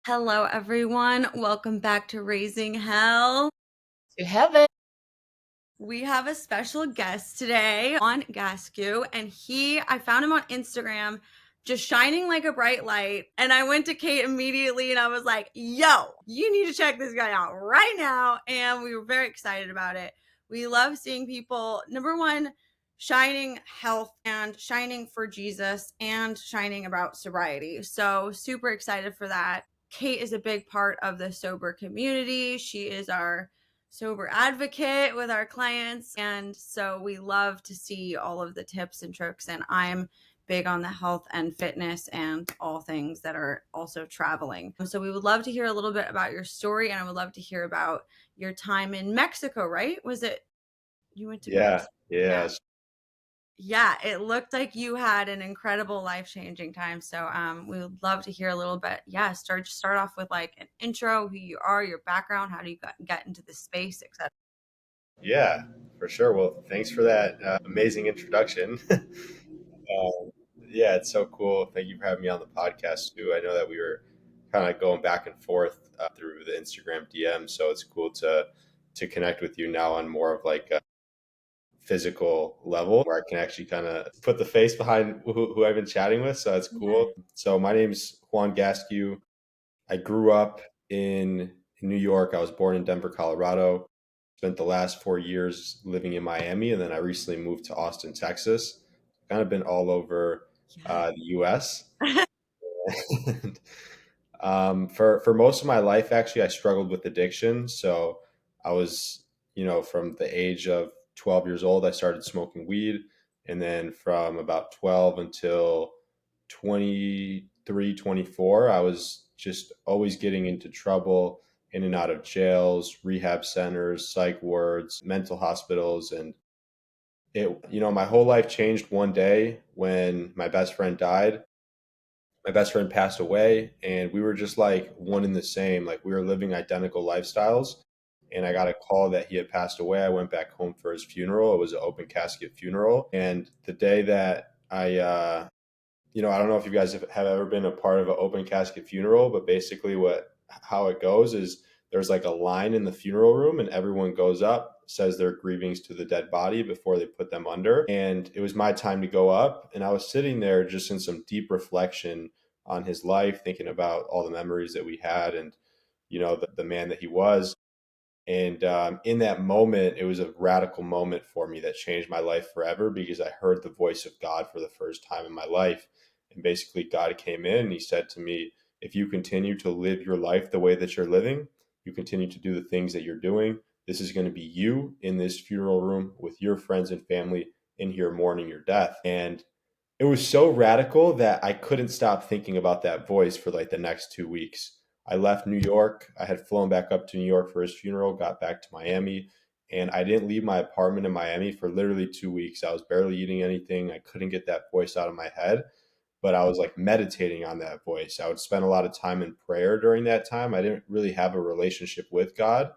Hello, everyone. Welcome back to Raising Hell. To heaven. We have a special guest today, Juan Gascue, and I found him on Instagram just shining like a bright light. And I went to Kate immediately and I was like, yo, you need to check this guy out right now. And we were very excited about it. We love seeing people, number one, shining health and shining for Jesus and shining about sobriety. So, super excited for that. Kate is a big part of the sober community. She is our sober advocate with our clients. And so we love to see all of the tips and tricks. And I'm big on the health and fitness and all things that are also traveling. So we would love to hear a little bit about your story. And I would love to hear about your time in Mexico, right? Was it you went to Yeah, Mexico? yeah, Yeah. Yeah, it looked like you had an incredible life-changing time. So we would love to hear a little bit. Yeah, start off with like an intro, who you are, your background, how do you get into the space, etc. yeah, for sure. Well, thanks for that amazing introduction. Yeah, it's so cool. Thank you for having me on the podcast too. I know that we were kind of going back and forth through the Instagram DM, so it's cool to connect with you now on more of like a physical level where I can actually kind of put the face behind who I've been chatting with. So it's Yeah. cool. So my name's Juan Gascue. I grew up in New York. I was born in Denver, Colorado. Spent the last 4 years living in Miami, and then I recently moved to Austin, Texas. Kind of been all over the U.S. And, for most of my life, actually, I struggled with addiction. So I was, from the age of 12 years old, I started smoking weed, and then from about 12 until 23, 24, I was just always getting into trouble, in and out of jails, rehab centers, psych wards, mental hospitals. And my whole life changed one day when my best friend died. My best friend passed away, and we were just like one and the same. Like, we were living identical lifestyles. And I got a call that he had passed away. I went back home for his funeral. It was an open casket funeral. And the day that I don't know if you guys have ever been a part of an open casket funeral, but basically how it goes is there's like a line in the funeral room, and everyone goes up, says their grievings to the dead body before they put them under. And it was my time to go up, and I was sitting there just in some deep reflection on his life, thinking about all the memories that we had, and the man that he was. And in that moment, it was a radical moment for me that changed my life forever, because I heard the voice of God for the first time in my life. And basically, God came in and he said to me, if you continue to live your life the way that you're living, you continue to do the things that you're doing, this is going to be you in this funeral room with your friends and family in here mourning your death. And it was so radical that I couldn't stop thinking about that voice for like the next 2 weeks. I left New York. I had flown back up to New York for his funeral, got back to Miami, and I didn't leave my apartment in Miami for literally 2 weeks. I was barely eating anything. I couldn't get that voice out of my head, but I was like meditating on that voice. I would spend a lot of time in prayer during that time. I didn't really have a relationship with God,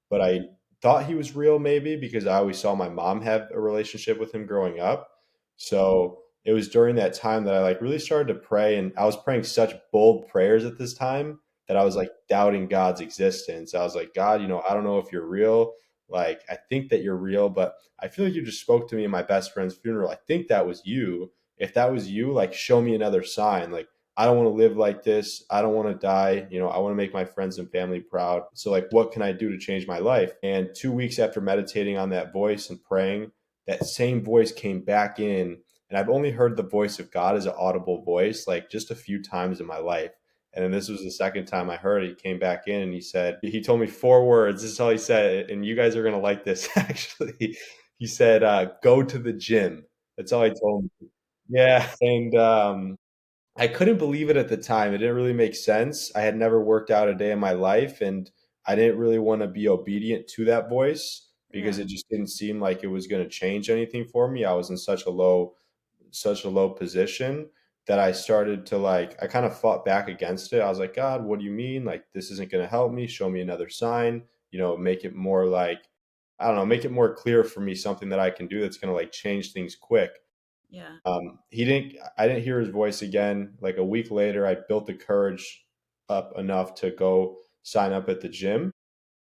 but I thought he was real, maybe because I always saw my mom have a relationship with him growing up. So it was during that time that I like really started to pray, and I was praying such bold prayers at this time that I was like doubting God's existence. I was like, God, I don't know if you're real. Like, I think that you're real, but I feel like you just spoke to me in my best friend's funeral. I think that was you. If that was you, like, show me another sign. Like, I don't want to live like this. I don't want to die. I want to make my friends and family proud. So, like, what can I do to change my life? And 2 weeks after meditating on that voice and praying, that same voice came back in. And I've only heard the voice of God as an audible voice, like, just a few times in my life. And then this was the second time I heard it. He came back in and he told me 4 words. This is all he said. And you guys are going to like this, actually. He said, go to the gym. That's all he told me. Yeah. And I couldn't believe it at the time. It didn't really make sense. I had never worked out a day in my life, and I didn't really want to be obedient to that voice because Yeah. it just didn't seem like it was going to change anything for me. I was in such a low position that I started to like I kind of fought back against it. I was like, God, what do you mean? Like, this isn't going to help me. Show me another sign. Make it more like, I don't know, make it more clear for me, something that I can do that's going to like change things quick. Yeah. I didn't hear his voice again. Like a week later, I built the courage up enough to go sign up at the gym.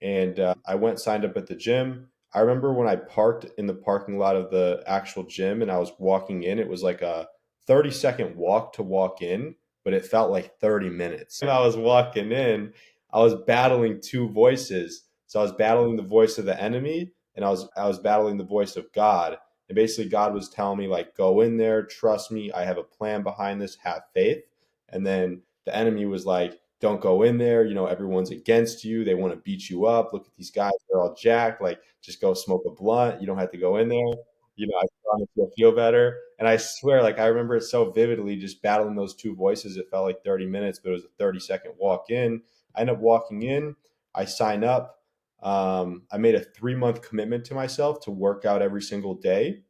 And I went signed up at the gym. I remember when I parked in the parking lot of the actual gym and I was walking in, it was like a 30-second walk to walk in, but it felt like 30 minutes. When I was walking in, I was battling two voices. So I was battling the voice of the enemy and I was battling the voice of God. And basically God was telling me like, go in there, trust me, I have a plan behind this, have faith. And then the enemy was like, don't go in there. You know, everyone's against you. They want to beat you up. Look at these guys. They're all jacked. Like, just go smoke a blunt. You don't have to go in there. You know, I promise you'll feel better. And I swear, like, I remember it so vividly just battling those two voices. It felt like 30 minutes, but it was a 30-second walk in. I ended up walking in. I sign up. I made a 3-month commitment to myself to work out every single day.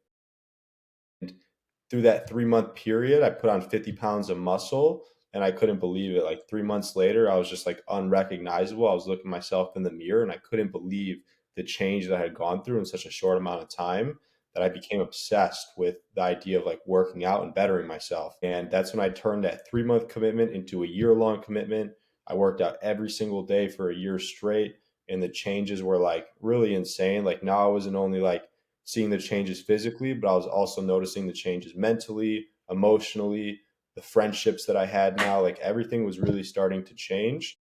Through that 3-month period, I put on 50 pounds of muscle and I couldn't believe it. Like 3 months later, I was just like unrecognizable. I was looking myself in the mirror and I couldn't believe the change that I had gone through in such a short amount of time that I became obsessed with the idea of like working out and bettering myself. And that's when I turned that 3-month commitment into a year-long commitment. I worked out every single day for a year straight. And the changes were like really insane. Like now I wasn't only like seeing the changes physically, but I was also noticing the changes mentally, emotionally, the friendships that I had now, like everything was really starting to change.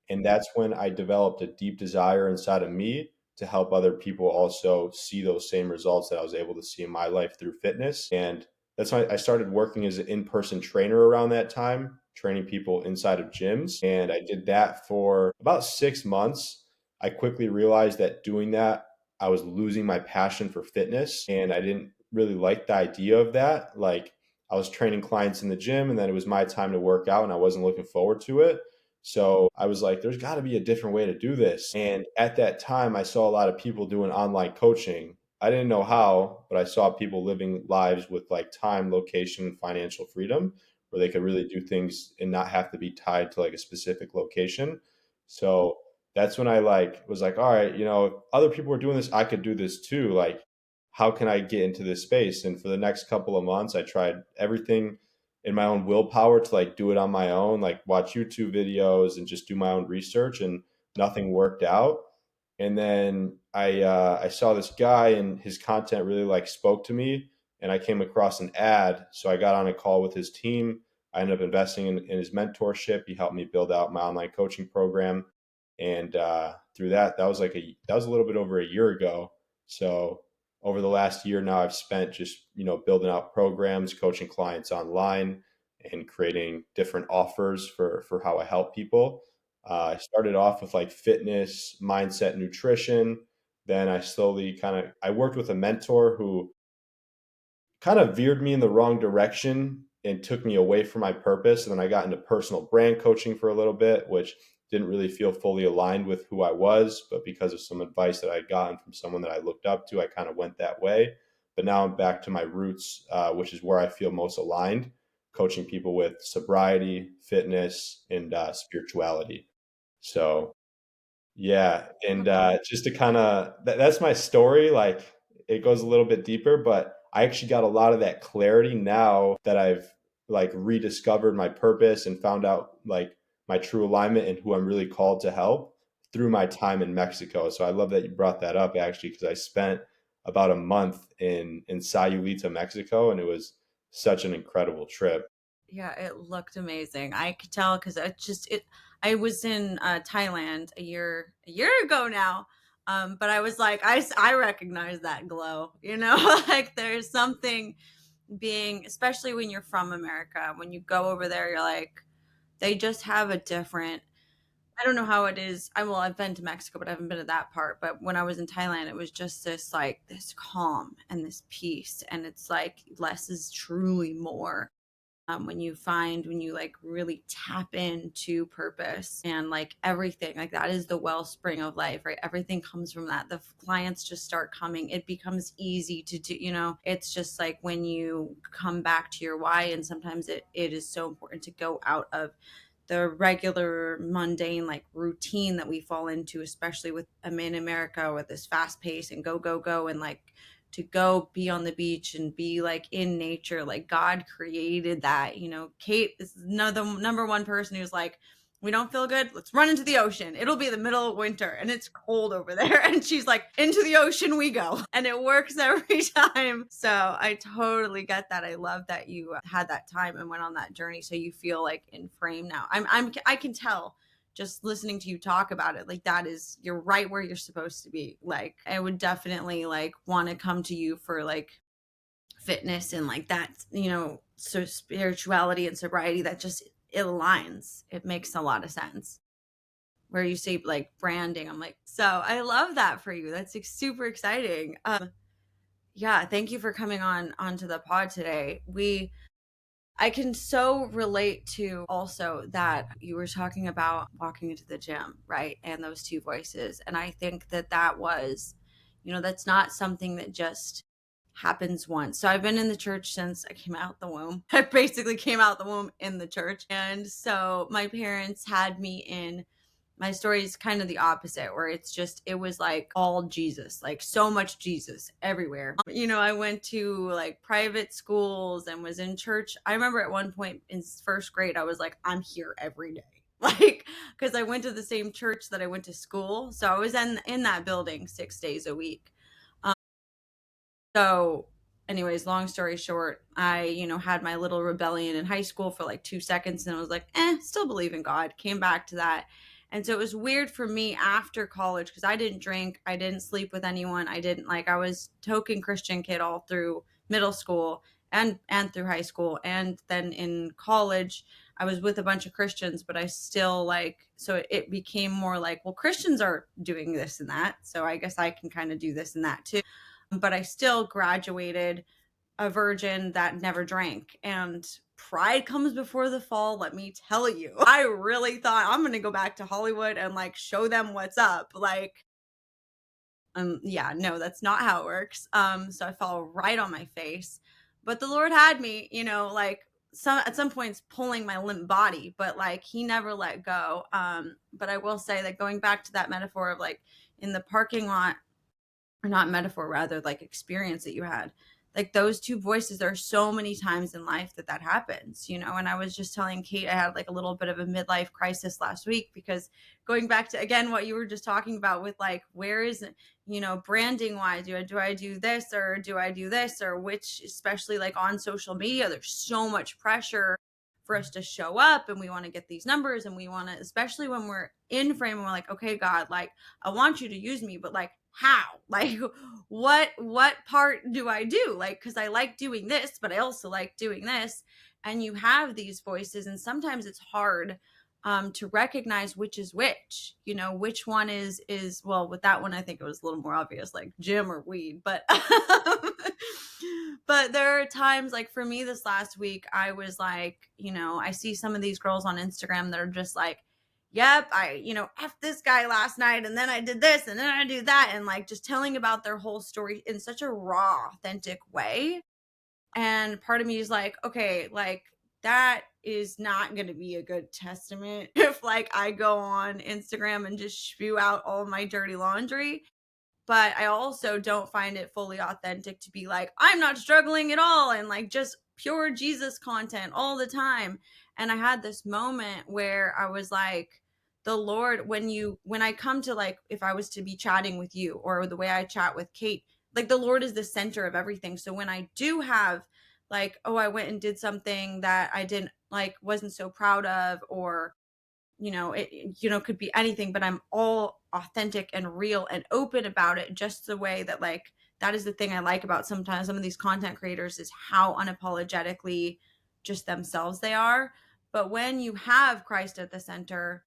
And that's when I developed a deep desire inside of me to help other people also see those same results that I was able to see in my life through fitness. And that's why I started working as an in person trainer around that time, training people inside of gyms. And I did that for about 6 months. I quickly realized that doing that, I was losing my passion for fitness and I didn't really like the idea of that. Like, I was training clients in the gym and then it was my time to work out and I wasn't looking forward to it. So I was like, there's got to be a different way to do this. And at that time, I saw a lot of people doing online coaching. I didn't know how, but I saw people living lives with like time, location, and financial freedom where they could really do things and not have to be tied to like a specific location. So that's when I like was like, all right, you know, if other people are doing this, I could do this too. Like, how can I get into this space? And for the next couple of months, I tried everything in my own willpower to like do it on my own, like watch YouTube videos and just do my own research, and nothing worked out. And then I saw this guy and his content really like spoke to me, and I came across an ad, so I got on a call with his team. I ended up investing in his mentorship. He helped me build out my online coaching program, and through that, that was a little bit over a year ago. So over the last year now, I've spent just building out programs, coaching clients online, and creating different offers for how I help people. I started off with like fitness, mindset, nutrition. Then I slowly I worked with a mentor who kind of veered me in the wrong direction and took me away from my purpose. And then I got into personal brand coaching for a little bit, which didn't really feel fully aligned with who I was. But because of some advice that I'd gotten from someone that I looked up to, I kind of went that way. But now I'm back to my roots, which is where I feel most aligned, coaching people with sobriety, fitness, and spirituality. So yeah, and just to that's my story. Like, it goes a little bit deeper, but I actually got a lot of that clarity now that I've like rediscovered my purpose and found out like my true alignment and who I'm really called to help through my time in Mexico. So I love that you brought that up actually, because I spent about a month in Sayulita, Mexico, and it was such an incredible trip. Yeah, it looked amazing. I could tell because I was in Thailand a year ago now. But I was like, I recognize that glow, like there's something being, especially when you're from America, when you go over there, you're like, they just have a different, I don't know how it is. I've been to Mexico, but I haven't been to that part. But when I was in Thailand, it was just this calm and this peace. And it's like less is truly more. When you like really tap into purpose and like everything, like that is the wellspring of life, right? Everything comes from that. The clients just start coming. It becomes easy to do, it's just like when you come back to your why. And sometimes it is so important to go out of the regular mundane like routine that we fall into, especially with in America with this fast pace and go and like to go be on the beach and be like in nature. Like God created that. Kate is the number one person who's like, We don't feel good. Let's run into the ocean. It'll be the middle of winter and it's cold over there. And she's like, into the ocean we go. And it works every time. So I totally get that. I love that you had that time and went on that journey. So you feel like in frame now. I can tell just listening to you talk about it, like that is, you're right where you're supposed to be. Like I would definitely like want to come to you for like fitness and like that, so spirituality and sobriety, that just, it aligns. It makes a lot of sense. Where you say like branding, I'm like, so I love that for you. That's like super exciting. Yeah, thank you for coming onto the pod today. I can so relate to also that you were talking about walking into the gym, right? And those two voices. And I think that was, that's not something that just happens once. So I've been in the church since I came out the womb. I basically came out the womb in the church. And so my parents had me in, my story is kind of the opposite, where it was like all Jesus, like so much Jesus everywhere. I went to like private schools and was in church. I remember at one point in first grade, I was like, I'm here every day. Like, because I went to the same church that I went to school. So I was in that building 6 days a week. So, anyways, long story short, I, had my little rebellion in high school for like 2 seconds and I was like, still believe in God. Came back to that. And so it was weird for me after college because I didn't drink, I didn't sleep with anyone. I was token Christian kid all through middle school and through high school. And then in college, I was with a bunch of Christians, but I still so it became more like, well, Christians are doing this and that. So I guess I can kind of do this and that too, but I still graduated a virgin that never drank. And pride comes before the fall, let me tell you. I really thought I'm going to go back to Hollywood and like show them what's up. Like, yeah, no, that's not how it works. So I fell right on my face. But the Lord had me, like at some points pulling my limp body, but like he never let go. But I will say that going back to that metaphor of like in the parking lot, or not metaphor, rather like experience that you had, like those two voices, there are so many times in life that happens, and I was just telling Kate, I had like a little bit of a midlife crisis last week because going back to again what you were just talking about with like, where is it, branding wise, do I do this or do I do this, or which, especially like on social media, there's so much pressure for us to show up and we want to get these numbers and we want to, especially when we're in frame and we're like, okay, God, like I want you to use me, but like how, like what part do I do, like, because I like doing this but I also like doing this, and you have these voices and sometimes it's hard to recognize which is which one is well, with that one I think it was a little more obvious, like gym or weed, but but there are times like for me this last week I was like, I see some of these girls on Instagram that are just like, yep, I, F this guy last night and then I did this and then I do that, and like just telling about their whole story in such a raw, authentic way. And part of me is like, okay, like that is not going to be a good testament if like I go on Instagram and just spew out all my dirty laundry. But I also don't find it fully authentic to be like, I'm not struggling at all and like just pure Jesus content all the time. And I had this moment where I was like, the Lord, when I come to like, if I was to be chatting with you or the way I chat with Kate, like the Lord is the center of everything. So when I do have like, oh, I went and did something that I didn't like, wasn't so proud of, or it could be anything, but I'm all authentic and real and open about it, just the way that like, that is the thing I like about sometimes some of these content creators, is how unapologetically just themselves they are. But when you have Christ at the center,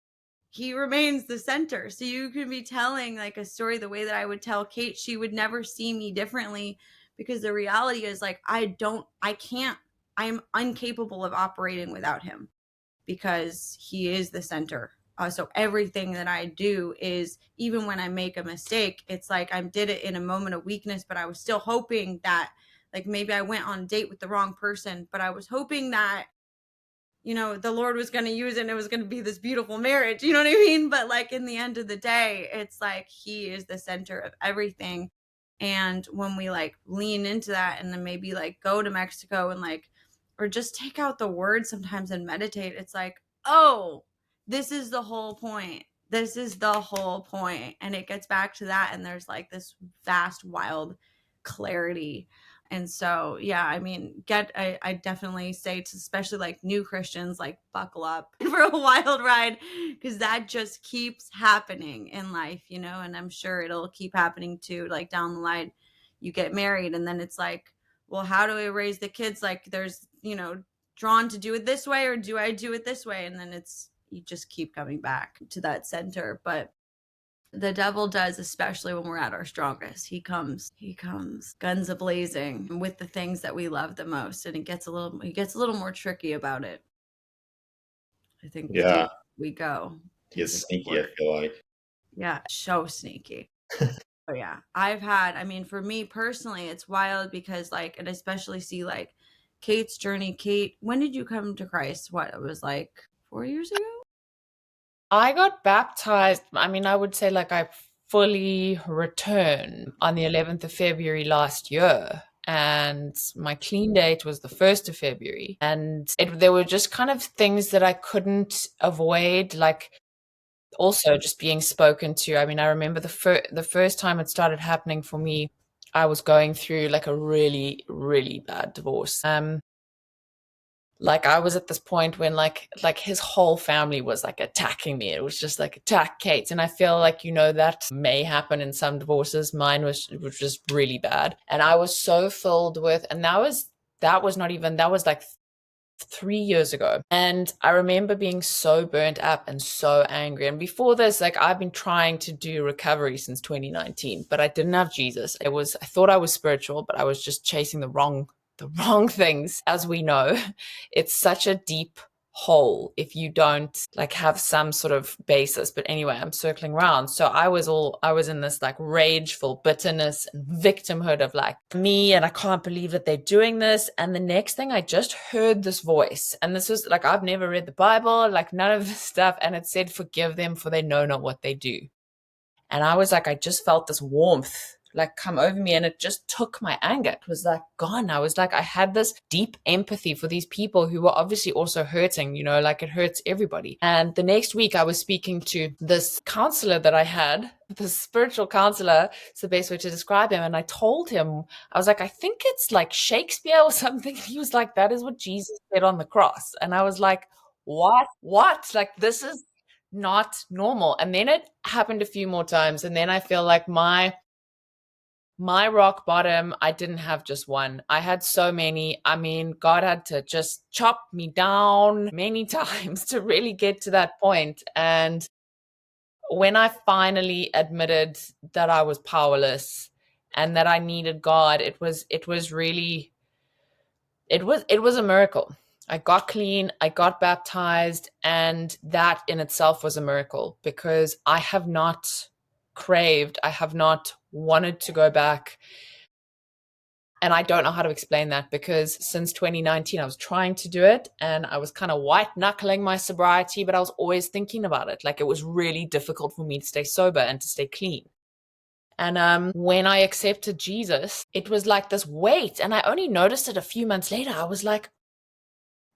he remains the center. So you can be telling like a story the way that I would tell Kate, she would never see me differently, because the reality is like, I'm incapable of operating without him, because he is the center. So everything that I do is, even when I make a mistake, it's like I did it in a moment of weakness, but I was still hoping that like maybe I went on a date with the wrong person, but I was hoping that, the Lord was going to use it and it was going to be this beautiful marriage, you know what I mean? But like in the end of the day, it's like he is the center of everything. And when we like lean into that and then maybe like go to Mexico and like, or just take out the word sometimes and meditate, it's like, oh, this is the whole point. This is the whole point. And it gets back to that. And there's like this vast, wild clarity. And so, yeah, I mean, I definitely say to especially like new Christians, like buckle up for a wild ride, because that just keeps happening in life, you know, and I'm sure it'll keep happening too, like down the line. You get married and then it's like, well, how do I raise the kids? Like there's, you know, drawn to do it this way or do I do it this way? And then it's, you just keep coming back to that center. But the devil does, especially when we're at our strongest. He comes guns a blazing with the things that we love the most, and he gets a little more tricky about it. I think the Yeah, deeper we go, he gets sneaky, I feel like. yeah, so sneaky. Oh yeah, I mean, for me personally, it's wild because like, and especially see like Kate's journey. Kate, when did you come to Christ? What, it was like 4 years ago? I got baptized. I mean, I would say like I fully returned on the 11th of February last year. And my clean date was the 1st of February. And there were just kind of things that I couldn't avoid, like also just being spoken to. I mean, I remember the first time it started happening for me, I was going through like a really, really bad divorce. Like I was at this point when like his whole family was like attacking me. It was just like attack Kate. And I feel like, you know, that may happen in some divorces. Mine was just really bad. And I was so filled with, and that was not even, that was like 3 years ago. And I remember being so burnt up and so angry. And before this, like I've been trying to do recovery since 2019, but I didn't have Jesus. I thought I was spiritual, but I was just chasing the wrong things. As we know, it's such a deep hole if you don't like have some sort of basis. But anyway, I'm circling around. So I was in this like rageful bitterness and victimhood of like me, and I can't believe that they're doing this. And the next thing, I just heard this voice, and this was like, I've never read the Bible, like none of this stuff, and it said, forgive them for they know not what they do. And I was like, I just felt this warmth like come over me, and it just took my anger. It was like gone. I was like, I had this deep empathy for these people who were obviously also hurting, you know, like it hurts everybody. And the next week I was speaking to this counselor that I had, this spiritual counselor, it's the best way to describe him. And I told him, I was like, I think it's like Shakespeare or something. He was like, that is what Jesus said on the cross. And I was like, what? Like, this is not normal. And then it happened a few more times. And then I feel like my rock bottom, I didn't have just one. I had so many. I mean, God had to just chop me down many times to really get to that point. And when I finally admitted that I was powerless and that I needed God, it was really, it was a miracle. I got clean, I got baptized, and that in itself was a miracle because I have not wanted to go back. And I don't know how to explain that because since 2019, I was trying to do it and I was kind of white knuckling my sobriety, but I was always thinking about it. Like it was really difficult for me to stay sober and to stay clean. And when I accepted Jesus, it was like this weight. And I only noticed it a few months later. I was like,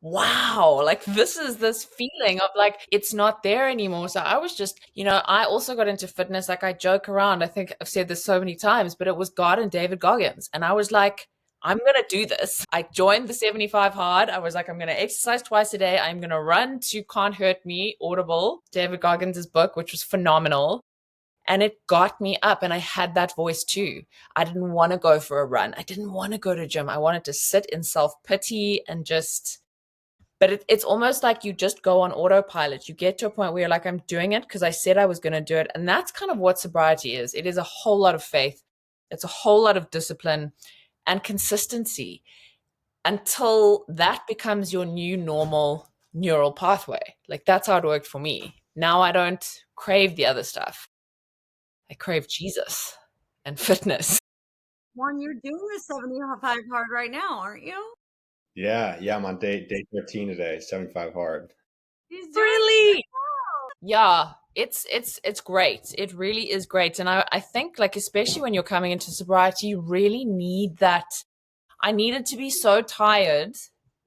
wow, like this is this feeling of like it's not there anymore. So I was just, you know, I also got into fitness. Like I joke around, I think I've said this so many times, but it was God and David Goggins. And I was like, I'm going to do this. I joined the 75 hard. I was like, I'm going to exercise twice a day. I'm going to run to Can't Hurt Me, Audible, David Goggins' book, which was phenomenal. And it got me up, and I had that voice too. I didn't want to go for a run. I didn't want to go to gym. I wanted to sit in self-pity and just, but it's almost like you just go on autopilot. You get to a point where you're like, I'm doing it because I said I was going to do it. And that's kind of what sobriety is. It is a whole lot of faith. It's a whole lot of discipline and consistency until that becomes your new normal neural pathway. Like that's how it worked for me. Now I don't crave the other stuff. I crave Jesus and fitness. Juan, you're doing the 75 hard right now, aren't you? Yeah, I'm on day 13 today, 75 hard. He's doing Really? Yeah, it's great. It really is great. And I think like especially when you're coming into sobriety, you really need that. I needed to be so tired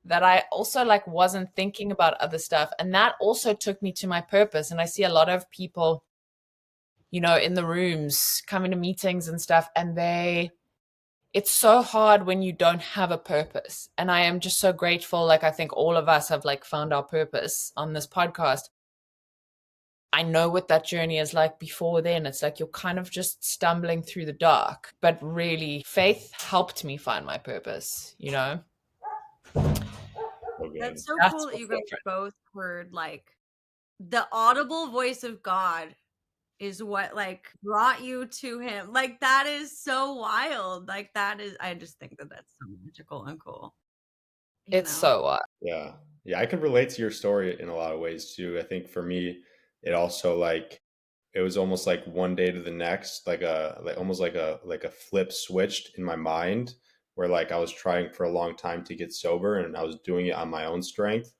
that I also like wasn't thinking about other stuff. And that also took me to my purpose. And I see a lot of people, you know, in the rooms coming to meetings and stuff, and it's so hard when you don't have a purpose. And I am just so grateful. Like, I think all of us have like found our purpose on this podcast. I know what that journey is like before then. It's like you're kind of just stumbling through the dark. But really, faith helped me find my purpose, you know? So good. That's so That's cool that what's you guys different. both heard like the audible voice of God is what like brought you to him. Like that is so wild. Like that is, I just think that that's so magical and cool. You It's know? so Yeah. Yeah, I could relate to your story in a lot of ways too. I think for me, it also like it was almost like one day to the next, like almost like a flip switched in my mind where like I was trying for a long time to get sober and I was doing it on my own strength.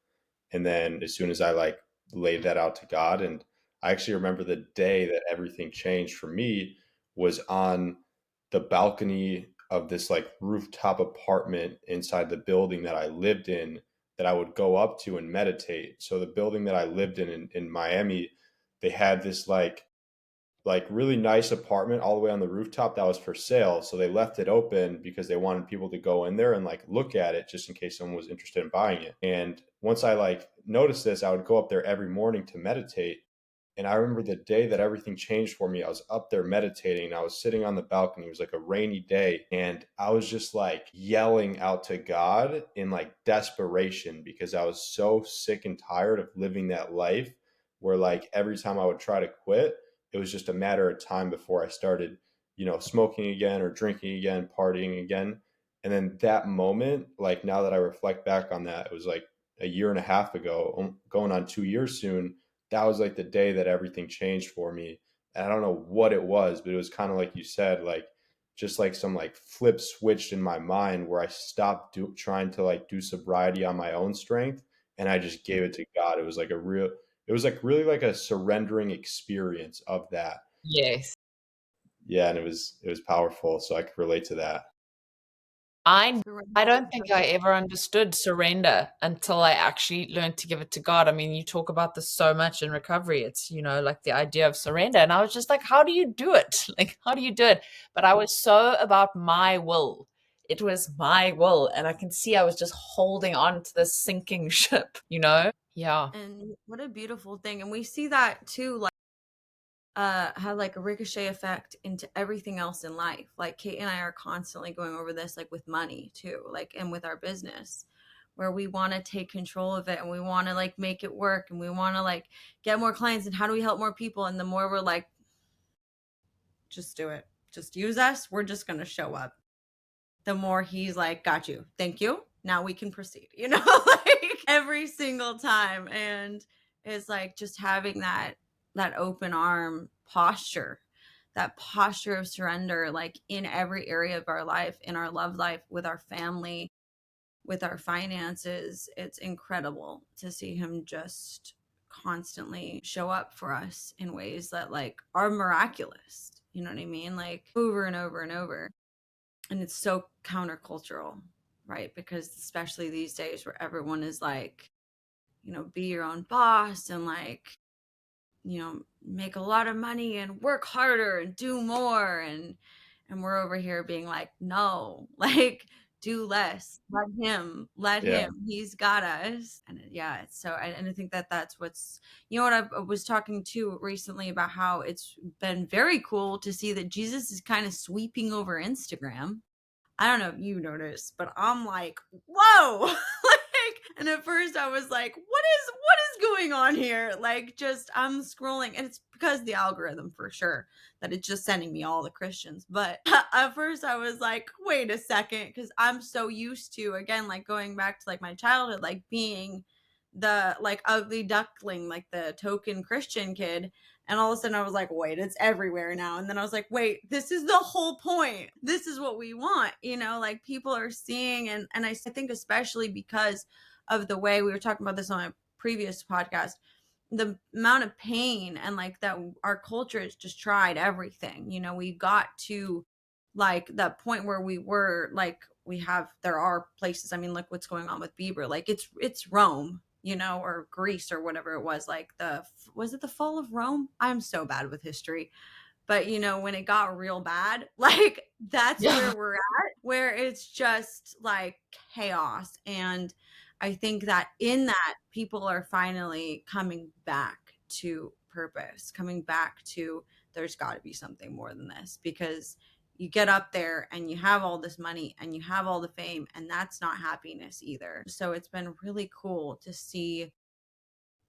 And then as soon as I like laid that out to God, and I actually remember the day that everything changed for me was on the balcony of this like rooftop apartment inside the building that I lived in that I would go up to and meditate. So the building that I lived in Miami, they had this like really nice apartment all the way on the rooftop that was for sale. So they left it open because they wanted people to go in there and like look at it just in case someone was interested in buying it. And once I like noticed this, I would go up there every morning to meditate. And I remember the day that everything changed for me. I was up there meditating and I was sitting on the balcony. It was like a rainy day. And I was just like yelling out to God in like desperation because I was so sick and tired of living that life where like every time I would try to quit, it was just a matter of time before I started, you know, smoking again or drinking again, partying again. And then that moment, like now that I reflect back on that, it was like a year and a half ago, going on 2 years soon. That was like the day that everything changed for me. And I don't know what it was, but it was kind of like you said, like just like some like flip switched in my mind where I stopped trying to like do sobriety on my own strength and I just gave it to God. It was like a real, it was like really like a surrendering experience of that. yes. Yeah, and it was powerful, so I could relate to that. I Surrender I is don't think such I a- ever understood surrender until I actually learned to give it to God. I mean, you talk about this so much in recovery. It's, you know, like the idea of surrender. And I was just like, how do you do it? Like, how do you do it? But I was so about my will. It was my will. And I can see I was just holding on to this sinking ship, you know? Yeah. And what a beautiful thing. And we see that too, like have like a ricochet effect into everything else in life. Like Kate and I are constantly going over this, like with money too, like and with our business, where we want to take control of it and we want to like make it work and we want to like get more clients and how do we help more people? And the more we're like, just do it, just use us, we're just gonna show up. The more he's like, got you, thank you, now we can proceed, you know, like every single time. And it's like just having that open arm posture, that posture of surrender, like in every area of our life, in our love life, with our family, with our finances. It's incredible to see him just constantly show up for us in ways that like are miraculous, you know what I mean, like over and over and over. And it's so countercultural, right? Because especially these days where everyone is like, you know, be your own boss and like, you know, make a lot of money and work harder and do more. And we're over here being like, no, like do less, let Yeah. him, he's got us. And yeah, it's so, and I think that that's what's, you know what, I was talking to recently about how it's been very cool to see that Jesus is kind of sweeping over Instagram. I don't know if you noticed, but I'm like, whoa. Like, and at first I was like, what is going on here? Like just I'm scrolling and it's because the algorithm for sure that it's just sending me all the Christians. But at first I was like, wait a second, because I'm so used to again, like going back to like my childhood, like being the like ugly duckling, like the token Christian kid. And all of a sudden I was like, wait, it's everywhere now. And then I was like, wait, this is the whole point. This is what we want. You know, like people are seeing, and I think especially because of the way we were talking about this on a previous podcast, the amount of pain and like that our culture has just tried everything. You know, we got to like that point where we were like there are places, I mean, look what's going on with Bieber. Like it's Rome, or Greece or whatever it was, like was it the fall of Rome? I'm so bad with history. But when it got real bad, like that's Yeah. where we're at, where it's just like chaos. And I think that in that, people are finally coming back to purpose, coming back to, there's got to be something more than this, because you get up there and you have all this money and you have all the fame, and that's not happiness either. So it's been really cool to see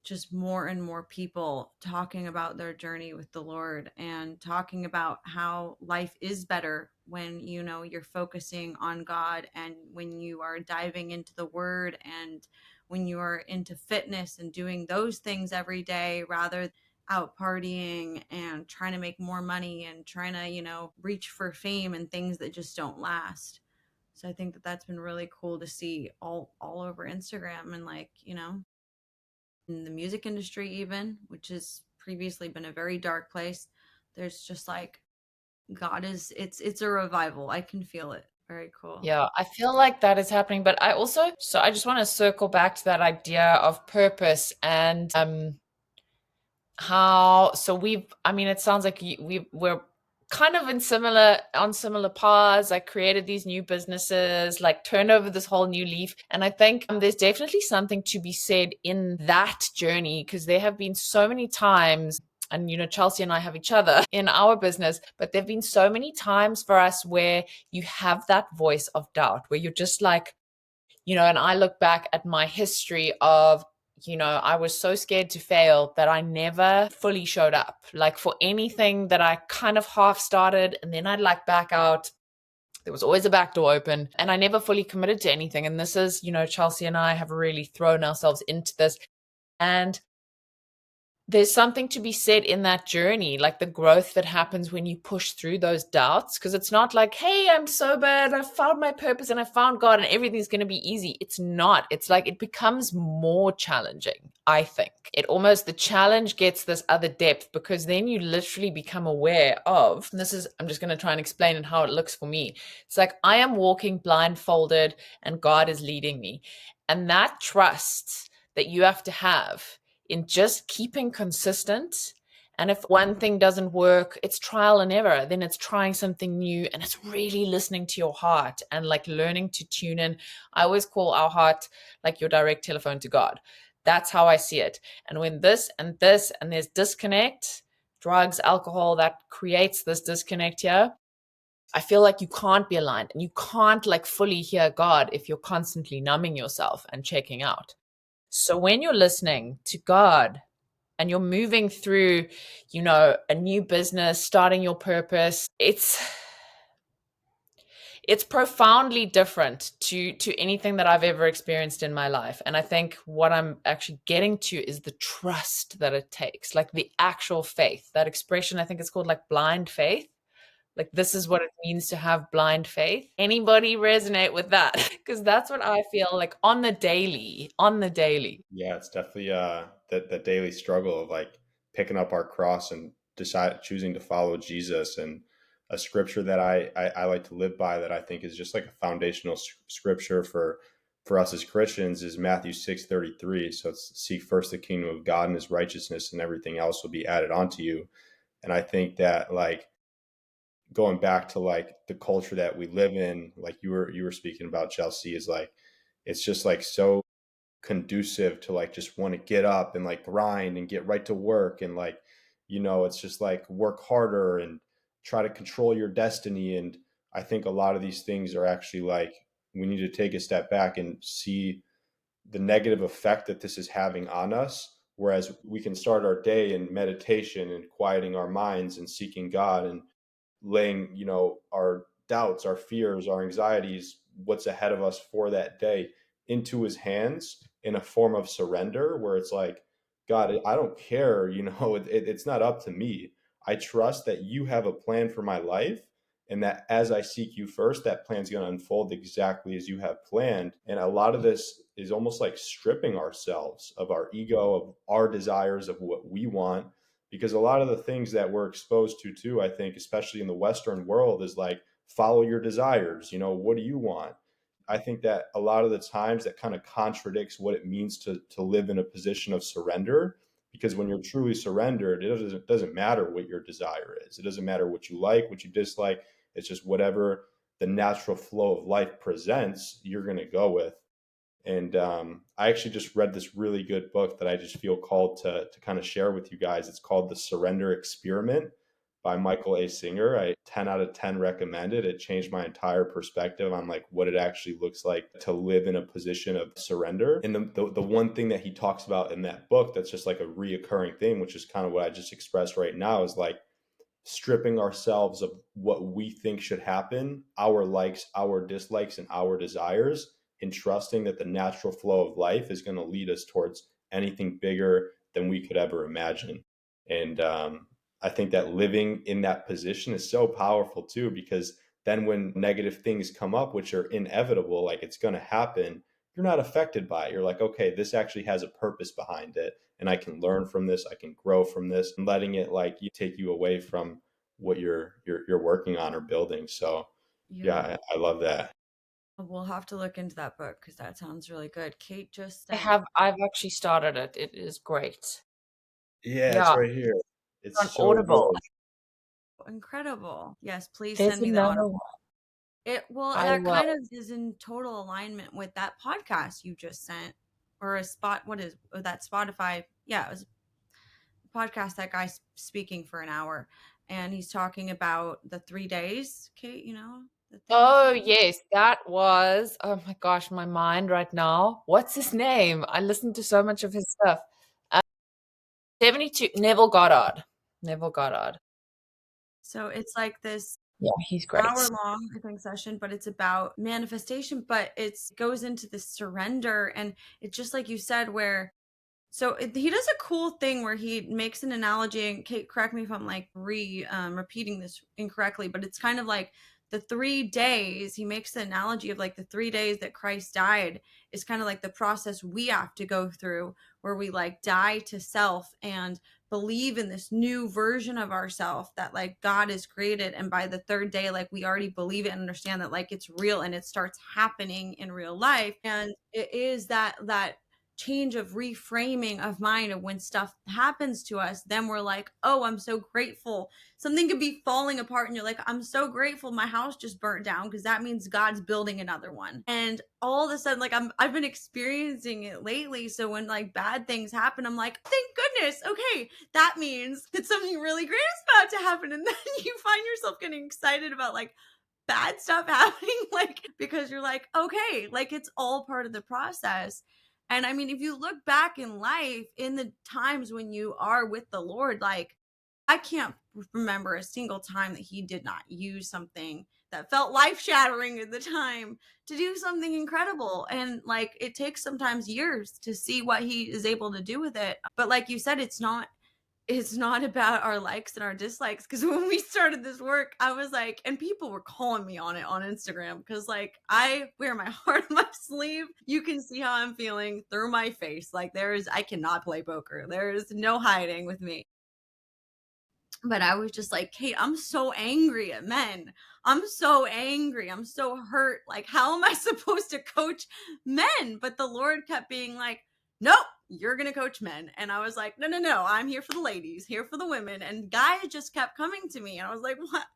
just more and more people talking about their journey with the Lord, and talking about how life is better when you're focusing on God, and when you are diving into the word, and when you are into fitness and doing those things every day, rather than out partying and trying to make more money and trying to reach for fame and things that just don't last. So I think that that's been really cool to see all over Instagram, and like in the music industry even, which has previously been a very dark place. There's just like, God is, it's a revival. I can feel it. Very cool. Yeah, I feel like that is happening, but I just want to circle back to that idea of purpose and how, so I mean, it sounds like we're kind of on similar paths. I created these new businesses, like turned over this whole new leaf. And I think there's definitely something to be said in that journey, because there have been so many times, and Chelsea and I have each other in our business, but there've been so many times for us where you have that voice of doubt, where you're just like, and I look back at my history of, I was so scared to fail that I never fully showed up, like for anything that I kind of half started, and then I'd like back out. There was always a back door open, and I never fully committed to anything. And this is, Chelsea and I have really thrown ourselves into this. And there's something to be said in that journey, like the growth that happens when you push through those doubts, because it's not like, hey, I'm sober and I found my purpose and I found God and everything's going to be easy. It's not. It's like it becomes more challenging, I think. The challenge gets this other depth, because then you literally become aware of, I'm just going to try and explain it how it looks for me. It's like I am walking blindfolded and God is leading me. And that trust that you have to have in just keeping consistent. And if one thing doesn't work, it's trial and error. Then it's trying something new, and it's really listening to your heart and like learning to tune in. I always call our heart like your direct telephone to God. That's how I see it. And when this and there's disconnect, drugs, alcohol, that creates this disconnect here. I feel like you can't be aligned, and you can't like fully hear God if you're constantly numbing yourself and checking out. So when you're listening to God and you're moving through, a new business, starting your purpose, it's profoundly different to anything that I've ever experienced in my life. And I think what I'm actually getting to is the trust that it takes, like the actual faith. That expression, I think it's called like blind faith. Like, this is what it means to have blind faith. Anybody resonate with that? Because that's what I feel like on the daily, Yeah, it's definitely the daily struggle of like picking up our cross and choosing to follow Jesus. And a scripture that I like to live by, that I think is just like a foundational scripture for us as Christians, is Matthew 6:33. So it's, seek first the kingdom of God and his righteousness, and everything else will be added onto you. And I think that, like, going back to like the culture that we live in, like you were speaking about, Chelsea, is like, it's just like so conducive to like just want to get up and like grind and get right to work, and like, it's just like work harder and try to control your destiny. And I think a lot of these things are actually like, we need to take a step back and see the negative effect that this is having on us, whereas we can start our day in meditation and quieting our minds and seeking God and laying, our doubts, our fears, our anxieties, what's ahead of us for that day, into his hands in a form of surrender, where it's like, God, I don't care, it's not up to me. I trust that you have a plan for my life, and that as I seek you first, that plan's going to unfold exactly as you have planned. And a lot of this is almost like stripping ourselves of our ego, of our desires, of what we want, because a lot of the things that we're exposed to too, I think, especially in the Western world, is like, follow your desires. What do you want? I think that a lot of the times that kind of contradicts what it means to live in a position of surrender. Because when you're truly surrendered, it doesn't matter what your desire is. It doesn't matter what you like, what you dislike. It's just whatever the natural flow of life presents, you're going to go with. And I actually just read this really good book that I just feel called to kind of share with you guys. It's called The Surrender Experiment by Michael A. Singer. I 10 out of 10 recommend it. It changed my entire perspective on like what it actually looks like to live in a position of surrender. And the one thing that he talks about in that book that's just like a reoccurring thing, which is kind of what I just expressed right now, is like stripping ourselves of what we think should happen, our likes, our dislikes, and our desires, and trusting that the natural flow of life is going to lead us towards anything bigger than we could ever imagine. And I think that living in that position is so powerful too, because then when negative things come up, which are inevitable, like it's going to happen, you're not affected by it. You're like, okay, this actually has a purpose behind it, and I can learn from this, I can grow from this, and letting it like take you away from what you're working on or building. So Yeah. yeah, I love that. We'll have to look into that book because that sounds really good. Kate just sent I've actually started it. It is great. Yeah, it's Yeah, right here. it's on It's so Audible. good. incredible. Yes, please There's send me the another audible. one. I That kind will. of is in total alignment with that podcast you just sent, or a spot. What is that Spotify? Yeah, it was a podcast. That guy's speaking for an hour, and he's talking about the 3 days. Kate, you know the thing he's Oh, talking about. yes, that was, oh my gosh, my mind right now. What's his name? I listened to so much of his stuff. Uh, 72, Neville Goddard. Neville Goddard. So it's like this Yeah, he's hour great. long I think session, but it's about manifestation, but it goes into the surrender, and it's just like you said where he does a cool thing where he makes an analogy, and Kate, correct me if I'm like repeating this incorrectly, but it's kind of like the 3 days. He makes the analogy of like the 3 days that Christ died is kind of like the process we have to go through, where we like die to self and believe in this new version of ourself that like God has created. And by the third day, like we already believe it and understand that like it's real and it starts happening in real life. And it is that change of reframing of mind of when stuff happens to us, then we're like, oh, I'm so grateful. Something could be falling apart and you're like, I'm so grateful my house just burnt down because that means God's building another one. And all of a sudden, like I've been experiencing it lately. So when like bad things happen, I'm like, thank goodness. Okay, that means that something really great is about to happen. And then you find yourself getting excited about like bad stuff happening, like because you're like, okay, like it's all part of the process. And I mean, if you look back in life, in the times when you are with the Lord, like I can't remember a single time that he did not use something that felt life shattering at the time to do something incredible. And like it takes sometimes years to see what he is able to do with it. But like you said, it's not about our likes and our dislikes, because when we started this work I was like, and people were calling me on it on Instagram because like I wear my heart on my sleeve. You can see how I'm feeling through my face. Like I cannot play poker, there is no hiding with me. But I was just like, Kate, I'm so angry at men. I'm so angry. I'm so hurt. Like, how am I supposed to coach men? But the Lord kept being like, nope, you're going to coach men. And I was like, no, no, no. I'm here for the ladies, here for the women. And guys just kept coming to me. And I was like, what?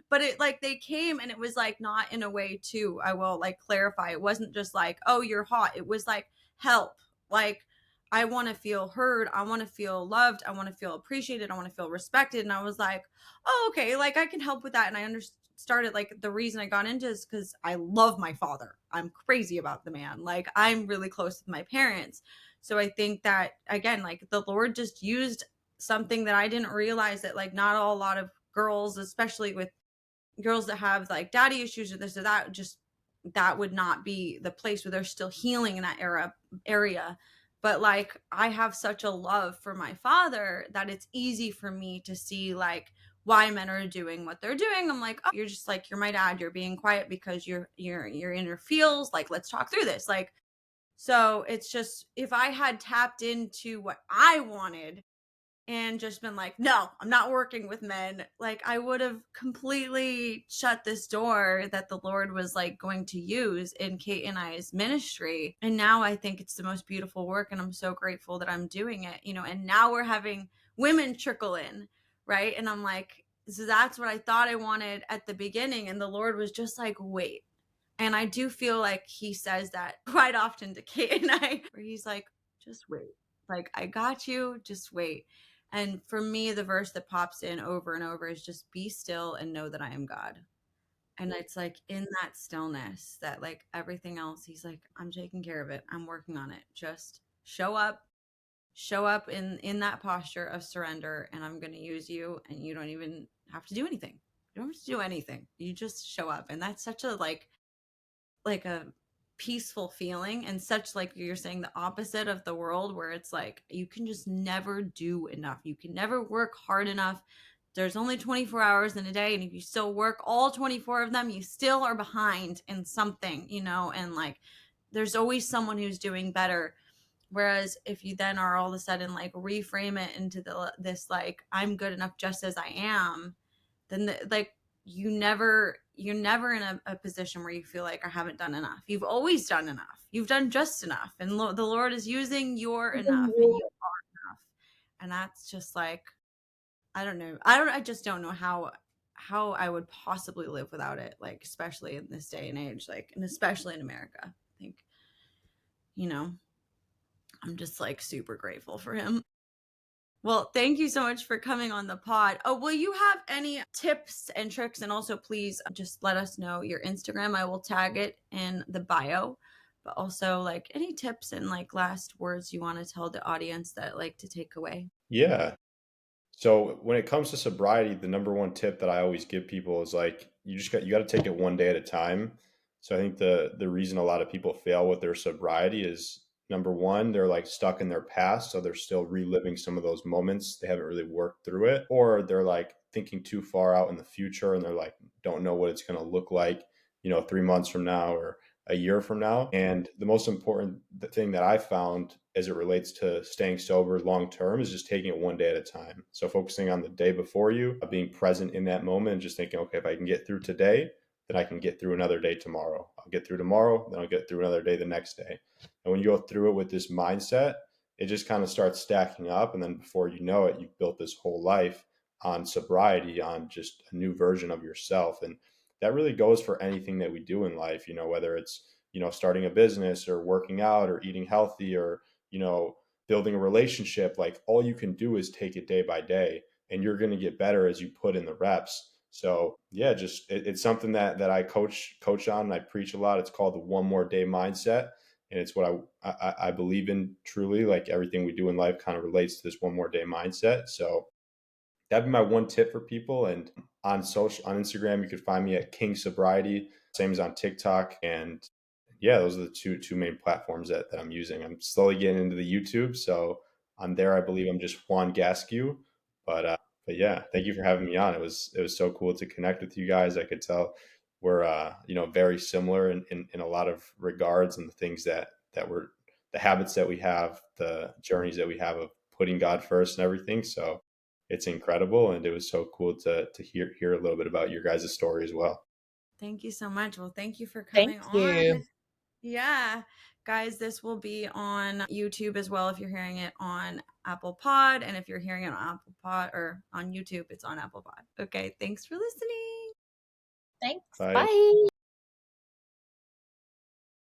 But it like they came, and it was like not in a way too, I will like clarify. It wasn't just like, oh, you're hot. It was like, help. Like, I want to feel heard. I want to feel loved. I want to feel appreciated. I want to feel respected. And I was like, oh, okay, like I can help with that. And I started like the reason I got into is because I love my father. I'm crazy about the man. Like I'm really close with my parents. So I think that again, like the Lord just used something that I didn't realize, that like not a lot of girls, especially with girls that have like daddy issues or this or that, just that would not be the place where they're still healing in that area. But like I have such a love for my father that it's easy for me to see like why men are doing what they're doing. I'm like, oh, you're just like, you're my dad, you're being quiet because your inner feels like, let's talk through this. Like, so it's just, if I had tapped into what I wanted and just been like, no, I'm not working with men, like I would have completely shut this door that the Lord was like going to use in Kate and I's ministry. And now I think it's the most beautiful work, and I'm so grateful that I'm doing it, you know, and now we're having women trickle in, right? And I'm like, so that's what I thought I wanted at the beginning. And the Lord was just like, wait. And I do feel like he says that quite often to Kate and I, where he's like, just wait. Like, I got you, just wait. And for me, the verse that pops in over and over is just be still and know that I am God. And it's like in that stillness that like everything else, he's like, I'm taking care of it. I'm working on it. Just show up in that posture of surrender, and I'm going to use you, and you don't even have to do anything. You don't have to do anything. You just show up. And that's such a like a peaceful feeling, and such, like you're saying, the opposite of the world where it's like you can just never do enough, you can never work hard enough. There's only 24 hours in a day, and if you still work all 24 of them, you still are behind in something, you know. And like there's always someone who's doing better. Whereas if you then are all of a sudden like reframe it into this like I'm good enough just as I am, then like you're never in a position where you feel like I haven't done enough. You've always done enough. You've done just enough, and the Lord is using your enough, and you are enough. And that's just like I don't know. I just don't know how I would possibly live without it. Like especially in this day and age, like and especially in America. I think you know I'm just like super grateful for him. Well, thank you so much for coming on the pod. Oh, will you have any tips and tricks? And also, please just let us know your Instagram. I will tag it in the bio. But also, like, any tips and like last words you want to tell the audience that like to take away? Yeah. So when it comes to sobriety, the number one tip that I always give people is like you got to take it one day at a time. So I think the reason a lot of people fail with their sobriety is number one, they're like stuck in their past, so they're still reliving some of those moments. They haven't really worked through it, or they're like thinking too far out in the future, and they're like don't know what it's going to look like, 3 months from now or a year from now. And the most important thing that I found as it relates to staying sober long term is just taking it one day at a time. So focusing on the day before you, being present in that moment, and just thinking, okay, if I can get through today, then I can get through another day tomorrow. I'll get through tomorrow, then I'll get through another day the next day. And when you go through it with this mindset, it just kind of starts stacking up. And then before you know it, you've built this whole life on sobriety, on just a new version of yourself. And that really goes for anything that we do in life, whether it's, starting a business or working out or eating healthy or, building a relationship. Like all you can do is take it day by day, and you're going to get better as you put in the reps. So yeah, just it's something that I coach on and I preach a lot. It's called the one more day mindset. And it's what I believe in truly. Like everything we do in life kind of relates to this one more day mindset. So that'd be my one tip for people. And on Instagram, you could find me at King Sobriety, same as on TikTok. And yeah, those are the two main platforms that I'm using. I'm slowly getting into the YouTube. So on there, I believe I'm just Juan Gascue. But yeah, thank you for having me on. It was so cool to connect with you guys. I could tell we're very similar in a lot of regards, and the things that we're the habits that we have, the journeys that we have of putting God first and everything. So it's incredible, and it was so cool to hear a little bit about your guys' story as well. Thank you so much. Well, thank you for Thank coming you. on. Yeah. Guys, this will be on YouTube as well if you're hearing it on Apple Pod. And if you're hearing it on Apple Pod or on YouTube, it's on Apple Pod. Okay. Thanks for listening. Thanks. Bye. Bye.